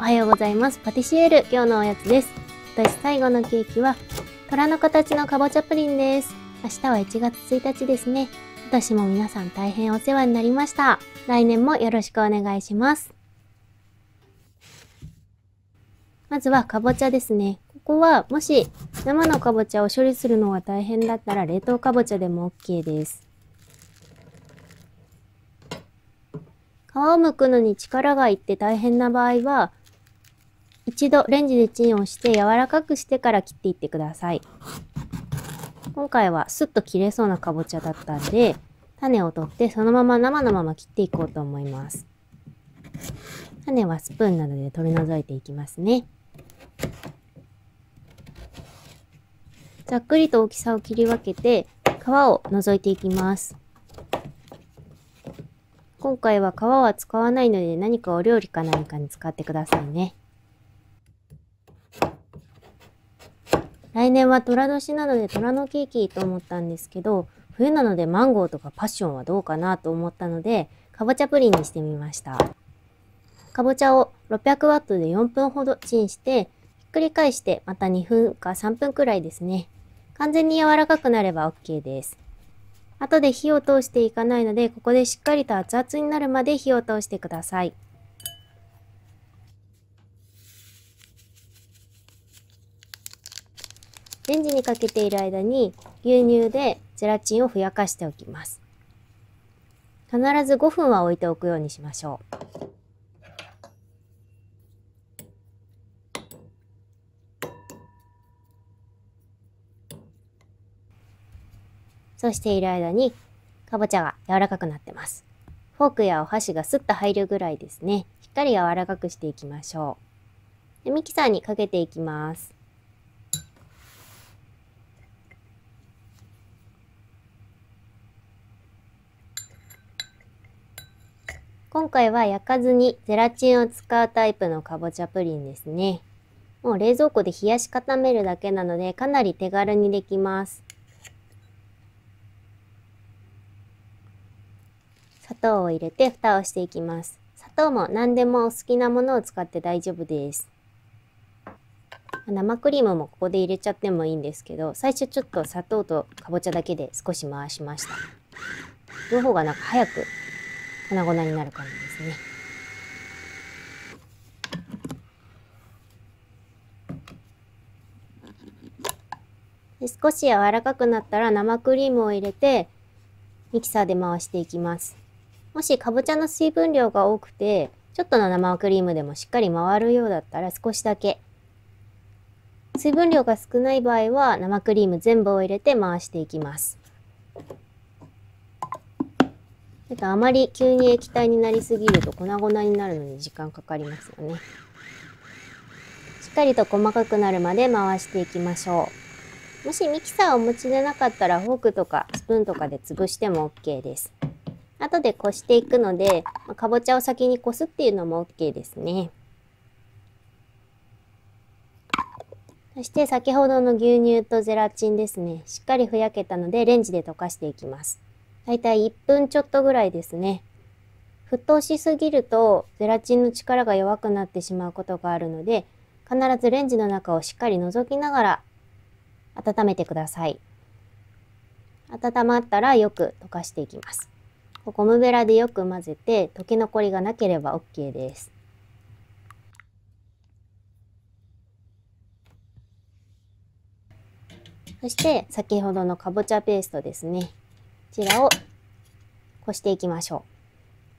おはようございます。パティシエール、今日のおやつです。私最後のケーキは、虎の形のかぼちゃプリンです。明日は1月1日ですね。私も皆さん大変お世話になりました。来年もよろしくお願いします。まずはかぼちゃですね。ここはもし生のかぼちゃを処理するのが大変だったら冷凍かぼちゃでも OK です。皮を剥くのに力がいって大変な場合は、一度レンジでチンをして柔らかくしてから切っていってください。今回はスッと切れそうなかぼちゃだったんで、種を取ってそのまま生のまま切っていこうと思います。種はスプーンなどで取り除いていきますね。ざっくりと大きさを切り分けて皮を除いていきます。今回は皮は使わないので何かお料理か何かに使ってくださいね。来年は寅年なので虎のケーキと思ったんですけど、冬なのでマンゴーとかパッションはどうかなと思ったので、かぼちゃプリンにしてみました。かぼちゃを600ワットで4分ほどチンして、ひっくり返してまた2分か3分くらいですね。完全に柔らかくなれば OK です。後で火を通していかないので、ここでしっかりと熱々になるまで火を通してください。レンジにかけている間に牛乳でゼラチンをふやかしておきます。必ず5分は置いておくようにしましょう。そうしている間にかぼちゃが柔らかくなってます。フォークやお箸がスッと入るぐらいですね。しっかり柔らかくしていきましょう。でミキサーにかけていきます。今回は焼かずにゼラチンを使うタイプのかぼちゃプリンですね。もう冷蔵庫で冷やし固めるだけなのでかなり手軽にできます。砂糖を入れて蓋をしていきます。砂糖も何でもお好きなものを使って大丈夫です。生クリームもここで入れちゃってもいいんですけど、最初ちょっと砂糖とかぼちゃだけで少し回しました。その方がなんか早く粉々になる感じですね。で少し柔らかくなったら生クリームを入れてミキサーで回していきます。もしかぼちゃの水分量が多くて、ちょっとの生クリームでもしっかり回るようだったら少しだけ。水分量が少ない場合は生クリーム全部を入れて回していきます。あまり急に液体になりすぎると粉々になるのに時間かかりますよね。しっかりと細かくなるまで回していきましょう。もしミキサーをお持ちでなかったらフォークとかスプーンとかで潰しても OK です。後でこしていくので、かぼちゃを先にこすっていうのも OK ですね。そして先ほどの牛乳とゼラチンですね。しっかりふやけたのでレンジで溶かしていきます。だいたい1分ちょっとぐらいですね。沸騰しすぎるとゼラチンの力が弱くなってしまうことがあるので、必ずレンジの中をしっかり覗きながら温めてください。温まったらよく溶かしていきます。ゴムベラでよく混ぜて溶け残りがなければ OK です。そして先ほどのかぼちゃペーストですね。こちらをこしていきましょ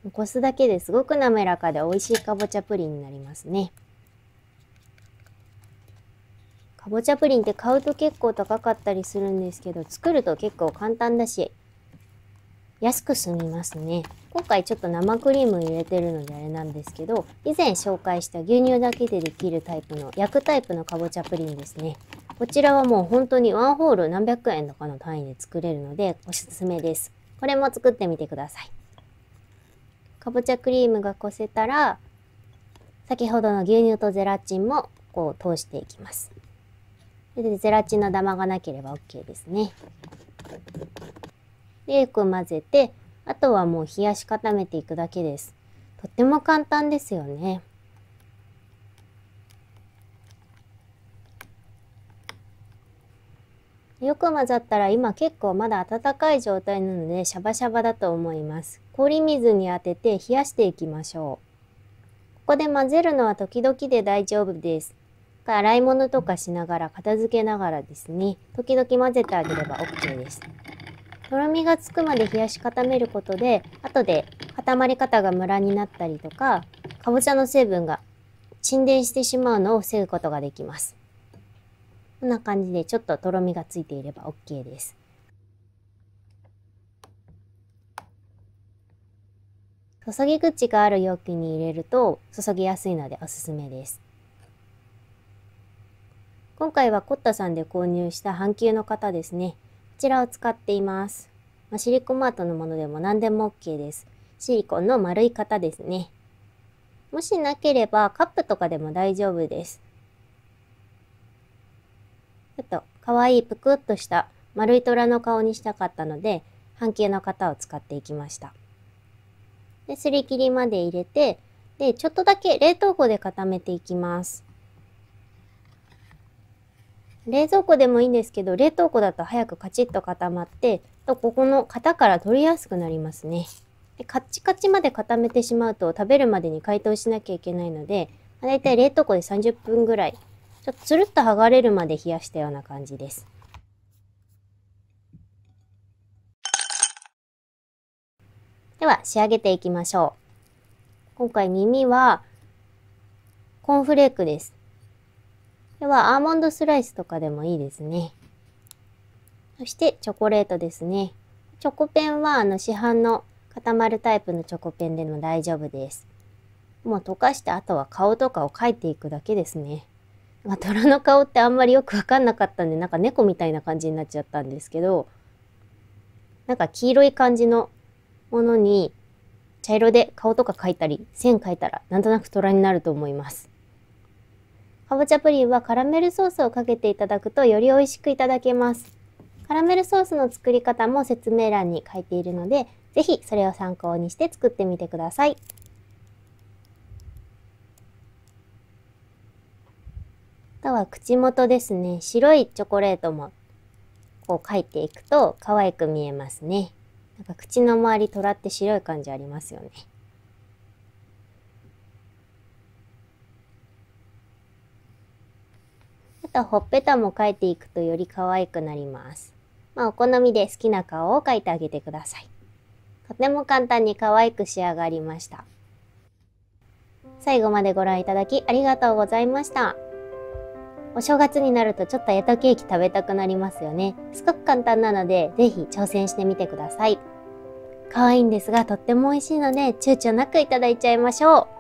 う。こすだけですごく滑らかで美味しいかぼちゃプリンになりますね。かぼちゃプリンって買うと結構高かったりするんですけど、作ると結構簡単だし、安く済みますね。今回ちょっと生クリーム入れてるのであれなんですけど、以前紹介した牛乳だけでできるタイプの、焼くタイプのかぼちゃプリンですね。こちらはもう本当にワンホール何百円とかの単位で作れるのでおすすめです。これも作ってみてください。かぼちゃクリームがこせたら、先ほどの牛乳とゼラチンもこう通していきます。でゼラチンのダマがなければ OK ですね。でよく混ぜて、あとはもう冷やし固めていくだけです。とっても簡単ですよね。よく混ざったら今結構まだ温かい状態なのでシャバシャバだと思います。氷水に当てて冷やしていきましょう。ここで混ぜるのは時々で大丈夫です。洗い物とかしながら片付けながらですね、時々混ぜてあげれば OK です。とろみがつくまで冷やし固めることで、後で固まり方がムラになったりとか、かぼちゃの成分が沈殿してしまうのを防ぐことができます。こんな感じでちょっととろみがついていれば OK です。注ぎ口がある容器に入れると注ぎやすいのでおすすめです。今回はコッタさんで購入した半球の型ですね。こちらを使っています。シリコマートのものでも何でも OK です。シリコンの丸い型ですね。もしなければカップとかでも大丈夫です。ちょっと可愛いぷくっとした丸い虎の顔にしたかったので、半球の型を使っていきました。で、すり切りまで入れて、で、ちょっとだけ冷凍庫で固めていきます。冷蔵庫でもいいんですけど、冷凍庫だと早くカチッと固まって、ここの型から取りやすくなりますね。で、カッチカチまで固めてしまうと食べるまでに解凍しなきゃいけないので、だいたい冷凍庫で30分ぐらい、ちょっとつるっと剥がれるまで冷やしたような感じです。では仕上げていきましょう。今回耳はコーンフレークです。ではアーモンドスライスとかでもいいですね。そしてチョコレートですね。チョコペンは市販の固まるタイプのチョコペンでも大丈夫です。もう溶かしてあとは顔とかを描いていくだけですね。虎の顔ってあんまりよくわかんなかったんで、なんか猫みたいな感じになっちゃったんですけど、なんか黄色い感じのものに茶色で顔とか描いたり、線描いたらなんとなく虎になると思います。かぼちゃプリンはカラメルソースをかけていただくとより美味しくいただけます。カラメルソースの作り方も説明欄に書いているので、ぜひそれを参考にして作ってみてください。あとは口元ですね。白いチョコレートもこう描いていくと可愛く見えますね。なんか口の周り虎って白い感じありますよね。あとほっぺたも描いていくとより可愛くなります。お好みで好きな顔を描いてあげてください。とても簡単に可愛く仕上がりました。最後までご覧いただきありがとうございました。お正月になるとちょっとエトケーキ食べたくなりますよね。すごく簡単なので、ぜひ挑戦してみてください。可愛いんですがとっても美味しいので、躊躇なくいただいちゃいましょう。